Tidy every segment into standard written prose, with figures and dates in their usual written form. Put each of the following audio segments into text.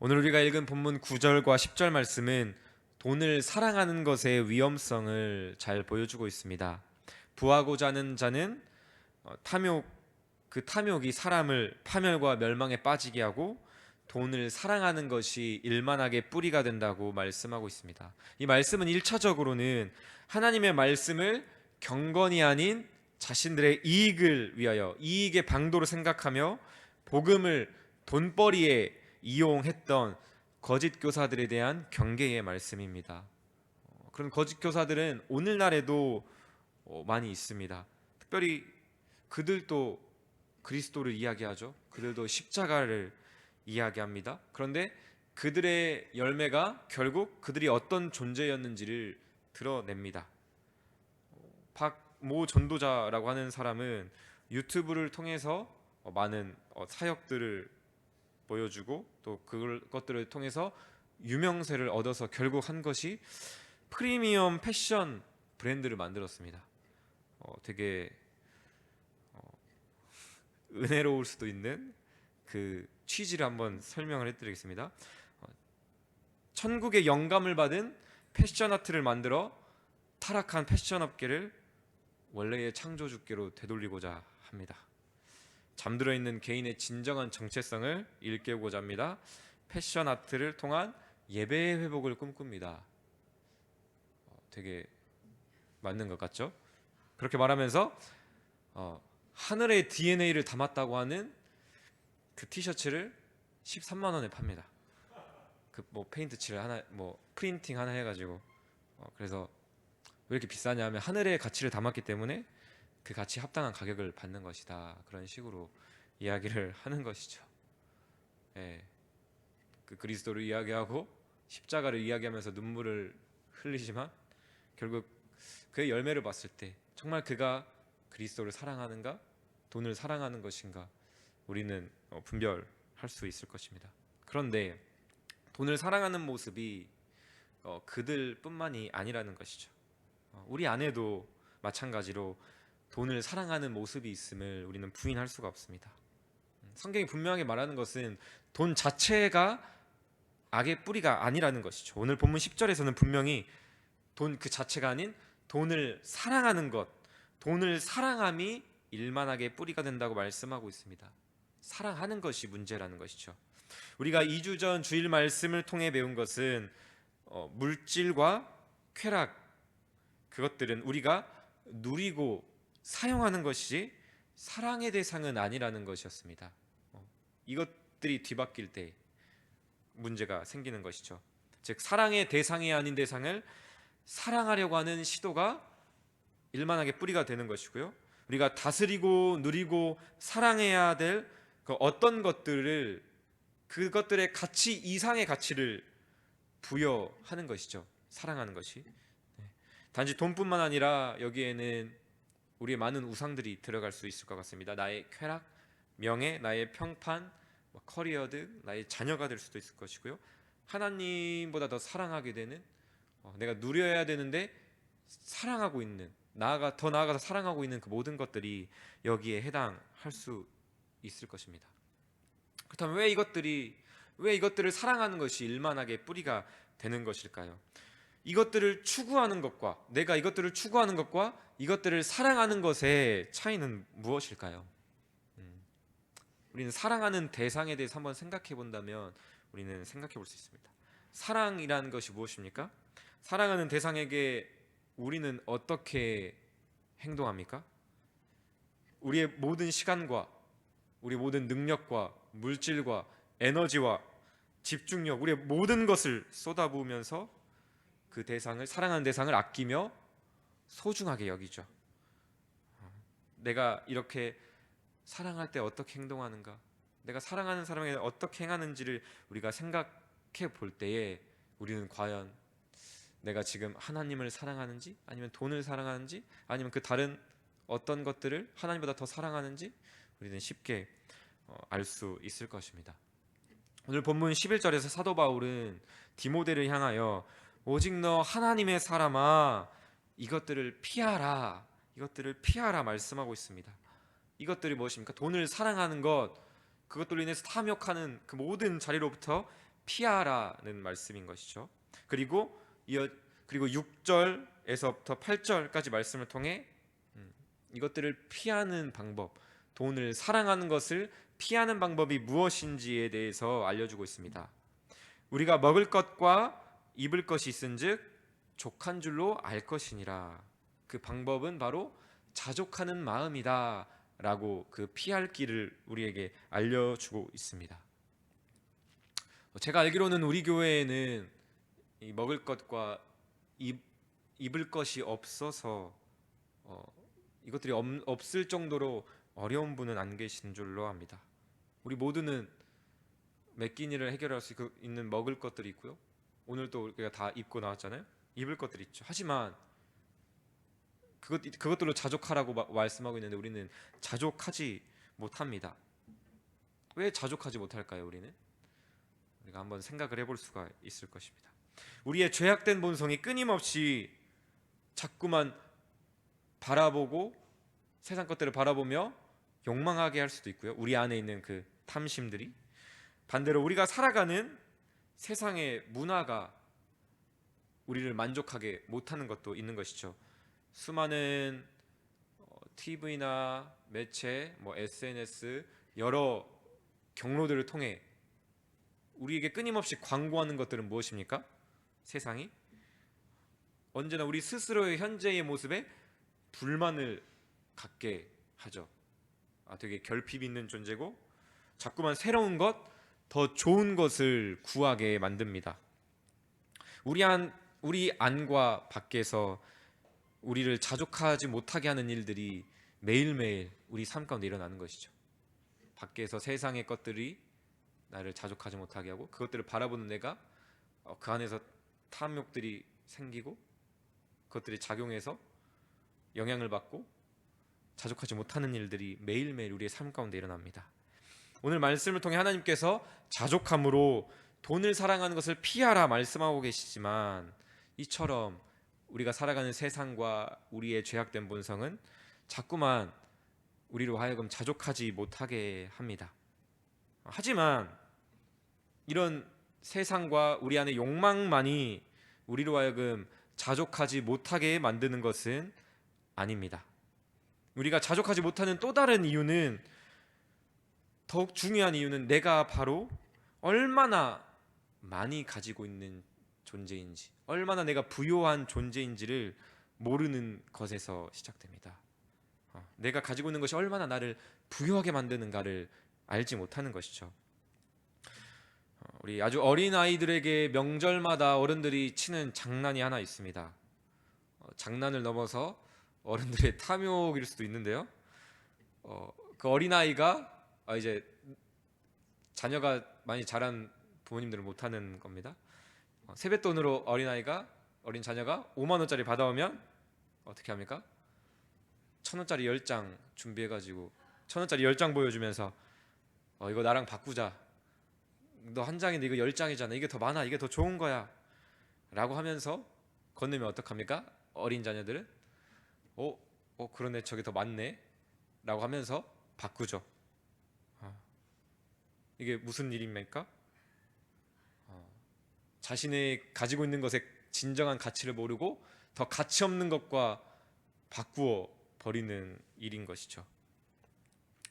오늘 우리가 읽은 본문 9절과 10절 말씀은 돈을 사랑하는 것의 위험성을 잘 보여주고 있습니다. 부하고자 하는 자는 그 탐욕이 사람을 파멸과 멸망에 빠지게 하고 돈을 사랑하는 것이 일만하게 뿌리가 된다고 말씀하고 있습니다. 이 말씀은 1차적으로는 하나님의 말씀을 경건이 아닌 자신들의 이익을 위하여 이익의 방도로 생각하며 복음을 돈벌이에 이용했던 거짓 교사들에 대한 경계의 말씀입니다. 그런 거짓 교사들은 오늘날에도 많이 있습니다. 특별히 그들도 그리스도를 이야기하죠. 그들도 십자가를 이야기합니다. 그런데 그들의 열매가 결국 그들이 어떤 존재였는지를 드러냅니다. 박모 전도자라고 하는 사람은 유튜브를 통해서 많은 사역들을 보여주고 또 그것들을 통해서 유명세를 얻어서 결국 한 것이 프리미엄 패션 브랜드를 만들었습니다. 되게 은혜로울 수도 있는 그 취지를 한번 설명을 해드리겠습니다. 천국의 영감을 받은 패션 아트를 만들어 타락한 패션 업계를 원래의 창조주께로 되돌리고자 합니다. 잠들어 있는 개인의 진정한 정체성을 일깨우고자 합니다. 패션 아트를 통한 예배의 회복을 꿈꿉니다. 되게 맞는 것 같죠? 그렇게 말하면서 하늘의 DNA를 담았다고 하는 그 티셔츠를 13만 원에 팝니다. 그 뭐 페인트 칠 하나, 뭐 프린팅 하나 해가지고 그래서 왜 이렇게 비싸냐면 하늘의 가치를 담았기 때문에 그 가치에 합당한 가격을 받는 것이다. 그런 식으로 이야기를 하는 것이죠. 예, 그 그리스도를 이야기하고 십자가를 이야기하면서 눈물을 흘리지만 결국 그의 열매를 봤을 때 정말 그가 그리스도를 사랑하는가, 돈을 사랑하는 것인가 우리는 분별할 수 있을 것입니다. 그런데 돈을 사랑하는 모습이 그들뿐만이 아니라는 것이죠. 우리 안에도 마찬가지로 돈을 사랑하는 모습이 있음을 우리는 부인할 수가 없습니다. 성경이 분명하게 말하는 것은 돈 자체가 악의 뿌리가 아니라는 것이죠. 오늘 본문 10절에서는 분명히 돈 그 자체가 아닌 돈을 사랑하는 것, 돈을 사랑함이 일만하게 뿌리가 된다고 말씀하고 있습니다. 사랑하는 것이 문제라는 것이죠. 우리가 2주 전 주일 말씀을 통해 배운 것은 물질과 쾌락, 그것들은 우리가 누리고 사용하는 것이 사랑의 대상은 아니라는 것이었습니다. 이것들이 뒤바뀔 때 문제가 생기는 것이죠. 즉 사랑의 대상이 아닌 대상을 사랑하려고 하는 시도가 일만하게 뿌리가 되는 것이고요. 우리가 다스리고 누리고 사랑해야 될 그 어떤 것들을 그것들의 가치 이상의 가치를 부여하는 것이죠. 사랑하는 것이. 단지 돈뿐만 아니라 여기에는 우리의 많은 우상들이 들어갈 수 있을 것 같습니다. 나의 쾌락, 명예, 나의 평판, 커리어 등 나의 자녀가 될 수도 있을 것이고요. 하나님보다 더 사랑하게 되는 내가 누려야 되는데 사랑하고 있는 더 나아가서 사랑하고 있는 그 모든 것들이 여기에 해당할 수 있을 것입니다. 그렇다면 왜 이것들을 사랑하는 것이 일만하게 뿌리가 되는 것일까요? 이것들을 추구하는 것과 내가 이것들을 추구하는 것과 이것들을 사랑하는 것의 차이는 무엇일까요? 우리는 사랑하는 대상에 대해서 한번 생각해 본다면 우리는 생각해 볼 수 있습니다. 사랑이라는 것이 무엇입니까? 사랑하는 대상에게 우리는 어떻게 행동합니까? 우리의 모든 시간과 우리의 모든 능력과 물질과 에너지와 집중력, 우리의 모든 것을 쏟아부으면서 그 대상을 사랑하는 대상을 아끼며 소중하게 여기죠. 내가 이렇게 사랑할 때 어떻게 행동하는가? 내가 사랑하는 사람에게 어떻게 행하는지를 우리가 생각해 볼 때에 우리는 과연 내가 지금 하나님을 사랑하는지 아니면 돈을 사랑하는지 아니면 그 다른 어떤 것들을 하나님보다 더 사랑하는지 우리는 쉽게 알 수 있을 것입니다. 오늘 본문 11절에서 사도 바울은 디모데를 향하여 오직 너 하나님의 사람아 이것들을 피하라 말씀하고 있습니다. 이것들이 무엇입니까? 돈을 사랑하는 것, 그것들로 인해서 탐욕하는 그 모든 자리로부터 피하라는 말씀인 것이죠. 그리고 그리고 6절에서부터 8절까지 말씀을 통해 이것들을 피하는 방법, 돈을 사랑하는 것을 피하는 방법이 무엇인지에 대해서 알려주고 있습니다. 우리가 먹을 것과 입을 것이 있은즉 족한 줄로 알 것이니라. 그 방법은 바로 자족하는 마음이다 라고 그 피할 길을 우리에게 알려주고 있습니다. 제가 알기로는 우리 교회에는 이 먹을 것과 입을 것이 없어서 이것들이 없을 정도로 어려운 분은 안 계신 줄로 압니다. 우리 모두는 매 끼니를 해결할 수 있는 먹을 것들이 있고요. 오늘 또 우리가 다 입고 나왔잖아요. 입을 것들이 있죠. 하지만 그것들로 자족하라고 말씀하고 있는데 우리는 자족하지 못합니다. 왜 자족하지 못할까요? 우리가 한번 생각을 해볼 수가 있을 것입니다. 우리의 죄악된 본성이 끊임없이 자꾸만 바라보고 세상 것들을 바라보며 욕망하게 할 수도 있고요. 우리 안에 있는 그 탐심들이 반대로 우리가 살아가는 세상의 문화가 우리를 만족하게 못하는 것도 있는 것이죠. 수많은 TV나 매체, SNS 여러 경로들을 통해 우리에게 끊임없이 광고하는 것들은 무엇입니까? 세상이 언제나 우리 스스로의 현재의 모습에 불만을 갖게 하죠. 되게 결핍 있는 존재고 자꾸만 새로운 것, 더 좋은 것을 구하게 만듭니다. 우리 안과 밖에서 우리를 자족하지 못하게 하는 일들이 매일매일 우리 삶 가운데 일어나는 것이죠. 밖에서 세상의 것들이 나를 자족하지 못하게 하고 그것들을 바라보는 내가 그 안에서 탐욕들이 생기고 그것들이 작용해서 영향을 받고 자족하지 못하는 일들이 매일매일 우리의 삶 가운데 일어납니다. 오늘 말씀을 통해 하나님께서 자족함으로 돈을 사랑하는 것을 피하라 말씀하고 계시지만 이처럼 우리가 살아가는 세상과 우리의 죄악된 본성은 자꾸만 우리로 하여금 자족하지 못하게 합니다. 하지만 이런 세상과 우리 안의 욕망만이 우리로 하여금 자족하지 못하게 만드는 것은 아닙니다. 우리가 자족하지 못하는 또 다른 이유는, 더욱 중요한 이유는 내가 바로 얼마나 많이 가지고 있는 존재인지, 얼마나 내가 부요한 존재인지를 모르는 것에서 시작됩니다. 내가 가지고 있는 것이 얼마나 나를 부유하게 만드는가를 알지 못하는 것이죠. 우리 아주 어린 아이들에게 명절마다 어른들이 치는 장난이 하나 있습니다. 장난을 넘어서 어른들의 탐욕일 수도 있는데요. 그 어린 아이가 이제 자녀가 많이 자란 부모님들은 못하는 겁니다. 세뱃돈으로 어린 자녀가 5만 원짜리 받아오면 어떻게 합니까? 1,000원짜리 10장 준비해가지고 1,000원짜리 10장 보여주면서 이거 나랑 바꾸자. 너 한 장인데 이거 10장이잖아. 이게 더 많아. 이게 더 좋은 거야. 라고 하면서 건네면 어떡합니까? 어린 자녀들은 그러네. 저게 더 많네. 라고 하면서 바꾸죠. 이게 무슨 일입니까? 자신의 가지고 있는 것의 진정한 가치를 모르고 더 가치 없는 것과 바꾸어 버리는 일인 것이죠.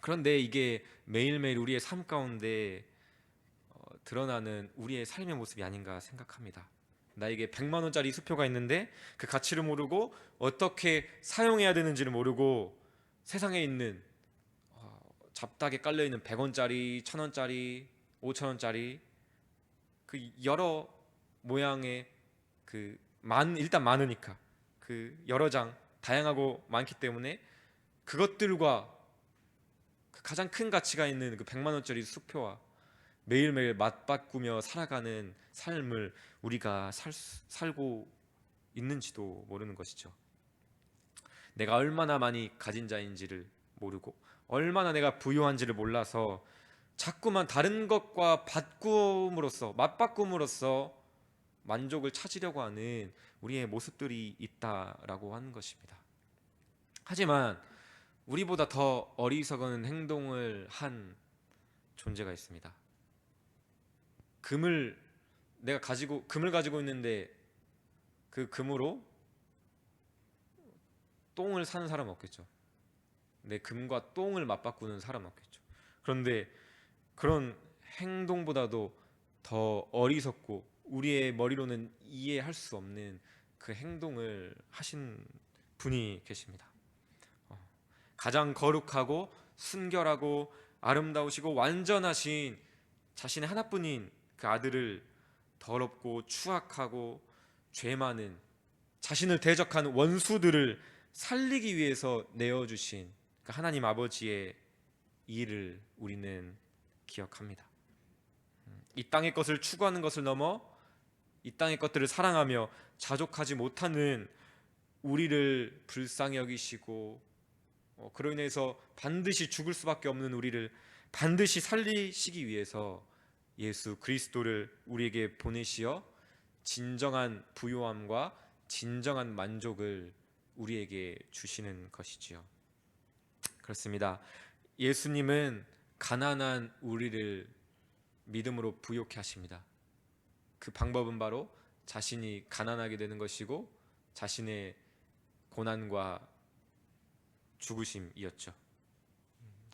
그런데 이게 매일매일 우리의 삶 가운데 드러나는 우리의 삶의 모습이 아닌가 생각합니다. 나에게 100만 원짜리 수표가 있는데 그 가치를 모르고 어떻게 사용해야 되는지를 모르고 세상에 있는 잡다하게 깔려있는 100원짜리, 1000원짜리, 5000원짜리 그 여러 모양의 일단 많으니까 그 여러 장 다양하고 많기 때문에 그것들과 그 가장 큰 가치가 있는 그 100만 원짜리 수표와 매일매일 맞바꾸며 살아가는 삶을 우리가 살고 있는지도 모르는 것이죠. 내가 얼마나 많이 가진 자인지를 모르고 얼마나 내가 부유한지를 몰라서 자꾸만 다른 것과 맞바꿈으로써 만족을 찾으려고 하는 우리의 모습들이 있다라고 하는 것입니다. 하지만 우리보다 더 어리석은 행동을 한 존재가 있습니다. 금을 내가 금을 가지고 있는데 그 금으로 똥을 사는 사람은 없겠죠. 내 금과 똥을 맞바꾸는 사람은 없겠죠. 그런데 그런 행동보다도 더 어리석고 우리의 머리로는 이해할 수 없는 그 행동을 하신 분이 계십니다. 가장 거룩하고 순결하고 아름다우시고 완전하신 자신의 하나뿐인 그 아들을 더럽고 추악하고 죄 많은 자신을 대적하는 원수들을 살리기 위해서 내어주신 그 하나님 아버지의 일을 우리는 기억합니다. 이 땅의 것을 추구하는 것을 넘어 이 땅의 것들을 사랑하며 자족하지 못하는 우리를 불쌍히 여기시고 그로 인해서 반드시 죽을 수밖에 없는 우리를 반드시 살리시기 위해서 예수 그리스도를 우리에게 보내시어 진정한 부요함과 진정한 만족을 우리에게 주시는 것이지요. 그렇습니다. 예수님은 가난한 우리를 믿음으로 부요케 하십니다. 그 방법은 바로 자신이 가난하게 되는 것이고 자신의 고난과 죽으심이었죠.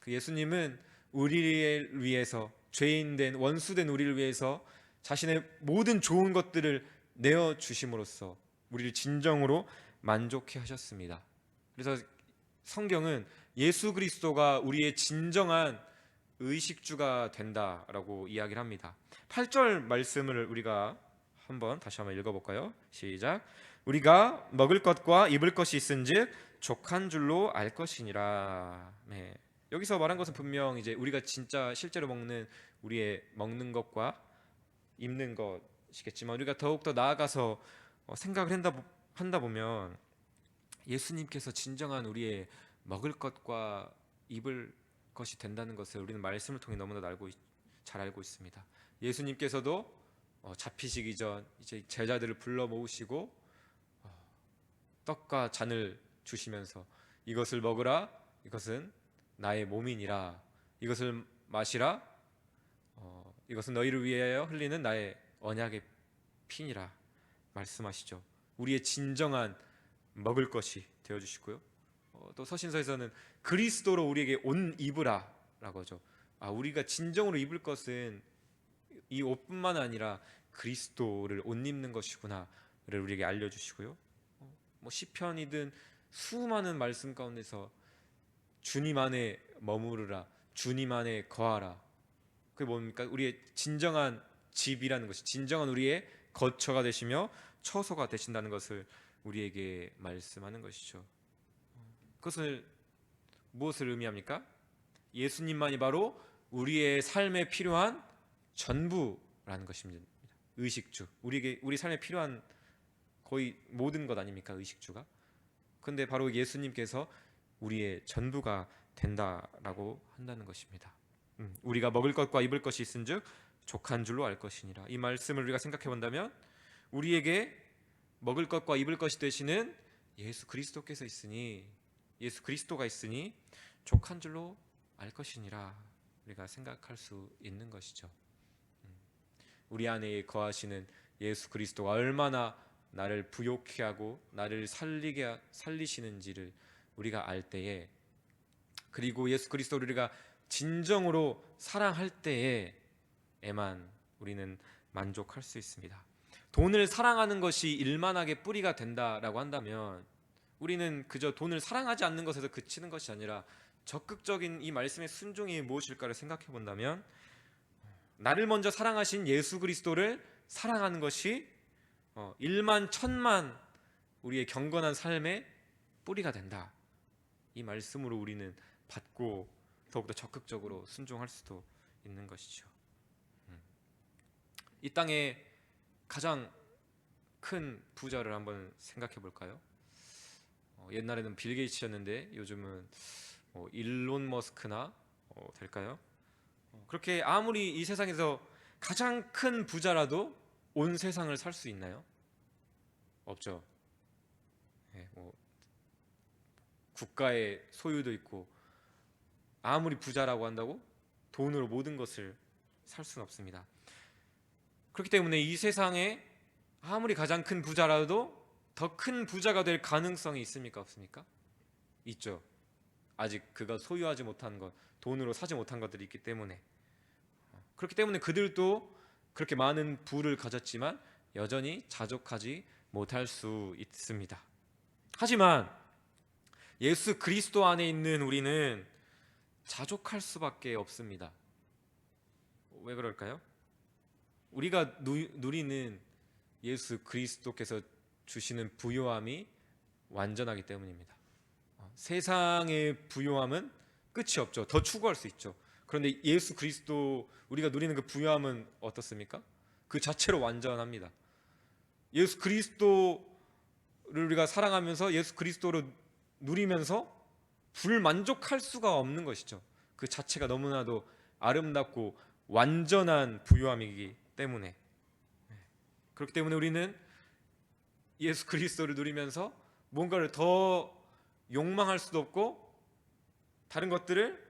그 예수님은 우리를 위해서 죄인된 원수된 우리를 위해서 자신의 모든 좋은 것들을 내어 주심으로써 우리를 진정으로 만족해 하셨습니다. 그래서 성경은 예수 그리스도가 우리의 진정한 의식주가 된다라고 이야기를 합니다. 8절 말씀을 우리가 다시 한번 읽어볼까요? 시작. 우리가 먹을 것과 입을 것이 있은즉 족한 줄로 알 것이니라. 네. 여기서 말한 것은 분명 이제 우리가 진짜 실제로 먹는 우리의 먹는 것과 입는 것이겠지만 우리가 더욱더 나아가서 생각을 한다 보면 예수님께서 진정한 우리의 먹을 것과 입을 것이 된다는 것을 우리는 말씀을 통해 너무나 잘 알고 있습니다. 예수님께서도 잡히시기 전 이제 제자들을 불러 모으시고 떡과 잔을 주시면서 이것을 먹으라, 이것은 나의 몸이니라, 이것을 마시라, 이것은 너희를 위하여 흘리는 나의 언약의 피니라 말씀하시죠. 우리의 진정한 먹을 것이 되어주시고요. 또 서신서에서는 그리스도로 우리에게 옷 입으라 라고 하죠. 우리가 진정으로 입을 것은 이 옷뿐만 아니라 그리스도를 옷 입는 것이구나를 우리에게 알려주시고요. 시편이든 수많은 말씀 가운데서 주님 안에 머무르라, 주님 안에 거하라. 그게 뭡니까? 우리의 진정한 집이라는 것이, 진정한 우리의 거처가 되시며 처소가 되신다는 것을 우리에게 말씀하는 것이죠. 그것을 무엇을 의미합니까? 예수님만이 바로 우리의 삶에 필요한 전부라는 것입니다. 의식주, 우리 삶에 필요한 거의 모든 것 아닙니까? 의식주가. 근데 바로 예수님께서 우리의 전부가 된다라고 한다는 것입니다. 우리가 먹을 것과 입을 것이 있은즉 족한 줄로 알 것이니라. 이 말씀을 우리가 생각해 본다면 우리에게 먹을 것과 입을 것이 되시는 예수 그리스도가 있으니 족한 줄로 알 것이니라 우리가 생각할 수 있는 것이죠. 우리 안에 거하시는 예수 그리스도가 얼마나 나를 부요케 하고 나를 살리시는지를 우리가 알 때에, 그리고 예수 그리스도를 우리가 진정으로 사랑할 때에만 우리는 만족할 수 있습니다. 돈을 사랑하는 것이 일만하게 뿌리가 된다라고 한다면 우리는 그저 돈을 사랑하지 않는 것에서 그치는 것이 아니라 적극적인 이 말씀의 순종이 무엇일까를 생각해 본다면 나를 먼저 사랑하신 예수 그리스도를 사랑하는 것이 일만 천만 우리의 경건한 삶의 뿌리가 된다. 이 말씀으로 우리는 받고 더욱더 적극적으로 순종할 수도 있는 것이죠. 이 땅에 가장 큰 부자를 한번 생각해 볼까요? 옛날에는 빌 게이츠였는데 요즘은 일론 머스크나 될까요? 그렇게 아무리 이 세상에서 가장 큰 부자라도 온 세상을 살 수 있나요? 없죠. 국가의 소유도 있고 아무리 부자라고 한다고 돈으로 모든 것을 살 수는 없습니다. 그렇기 때문에 이 세상에 아무리 가장 큰 부자라도 더 큰 부자가 될 가능성이 있습니까? 없습니까? 있죠. 아직 그가 소유하지 못한 것, 돈으로 사지 못한 것들이 있기 때문에. 그렇기 때문에 그들도 그렇게 많은 부를 가졌지만 여전히 자족하지 못할 수 있습니다. 하지만 예수 그리스도 안에 있는 우리는 자족할 수밖에 없습니다. 왜 그럴까요? 우리가 누리는 예수 그리스도께서 주시는 부요함이 완전하기 때문입니다. 세상의 부요함은 끝이 없죠. 더 추구할 수 있죠. 그런데 예수 그리스도 우리가 누리는 그 부요함은 어떻습니까? 그 자체로 완전합니다. 예수 그리스도를 우리가 사랑하면서 예수 그리스도로 누리면서 불만족할 수가 없는 것이죠. 그 자체가 너무나도 아름답고 완전한 부요함이기 때문에. 그렇기 때문에 우리는 예수 그리스도를 누리면서 뭔가를 더 욕망할 수도 없고 다른 것들을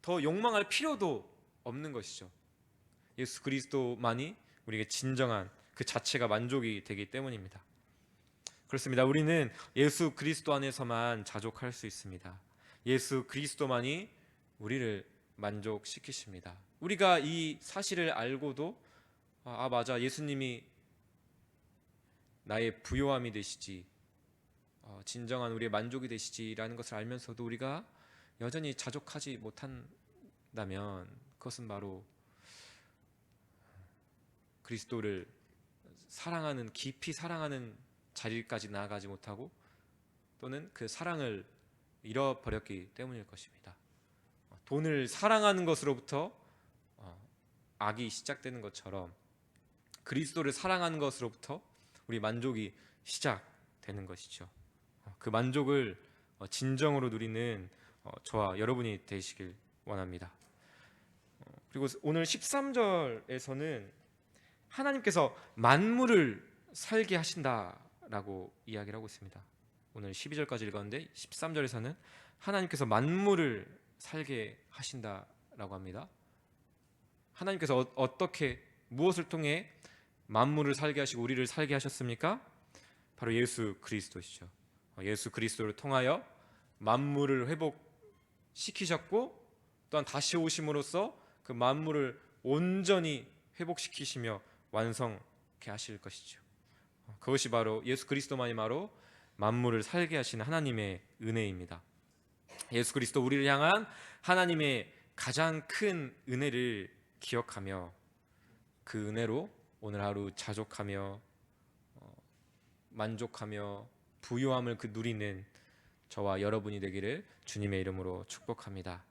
더 욕망할 필요도 없는 것이죠. 예수 그리스도만이 우리에게 진정한 그 자체가 만족이 되기 때문입니다. 그렇습니다. 우리는 예수 그리스도 안에서만 자족할 수 있습니다. 예수 그리스도만이 우리를 만족시키십니다. 우리가 이 사실을 알고도 맞아, 예수님이 나의 부요함이 되시지, 진정한 우리의 만족이 되시지라는 것을 알면서도 우리가 여전히 자족하지 못한다면 그것은 바로 그리스도를 사랑하는, 깊이 사랑하는 자리까지 나아가지 못하고 또는 그 사랑을 잃어버렸기 때문일 것입니다. 돈을 사랑하는 것으로부터 악이 시작되는 것처럼 그리스도를 사랑하는 것으로부터 우리 만족이 시작되는 것이죠. 그 만족을 진정으로 누리는 저와 여러분이 되시길 원합니다. 그리고 오늘 13절에서는 하나님께서 만물을 살게 하신다라고 이야기를 하고 있습니다. 오늘 12절까지 읽었는데 13절에서는 하나님께서 만물을 살게 하신다라고 합니다. 하나님께서 어떻게, 무엇을 통해 만물을 살게 하시고 우리를 살게 하셨습니까? 바로 예수 그리스도시죠. 예수 그리스도를 통하여 만물을 회복시키셨고 또한 다시 오심으로써 그 만물을 온전히 회복시키시며 완성케 하실 것이죠. 그것이 바로 예수 그리스도만이 바로 만물을 살게 하시는 하나님의 은혜입니다. 예수 그리스도, 우리를 향한 하나님의 가장 큰 은혜를 기억하며 그 은혜로 오늘 하루 자족하며 만족하며 부요함을 누리는 저와 여러분이 되기를 주님의 이름으로 축복합니다.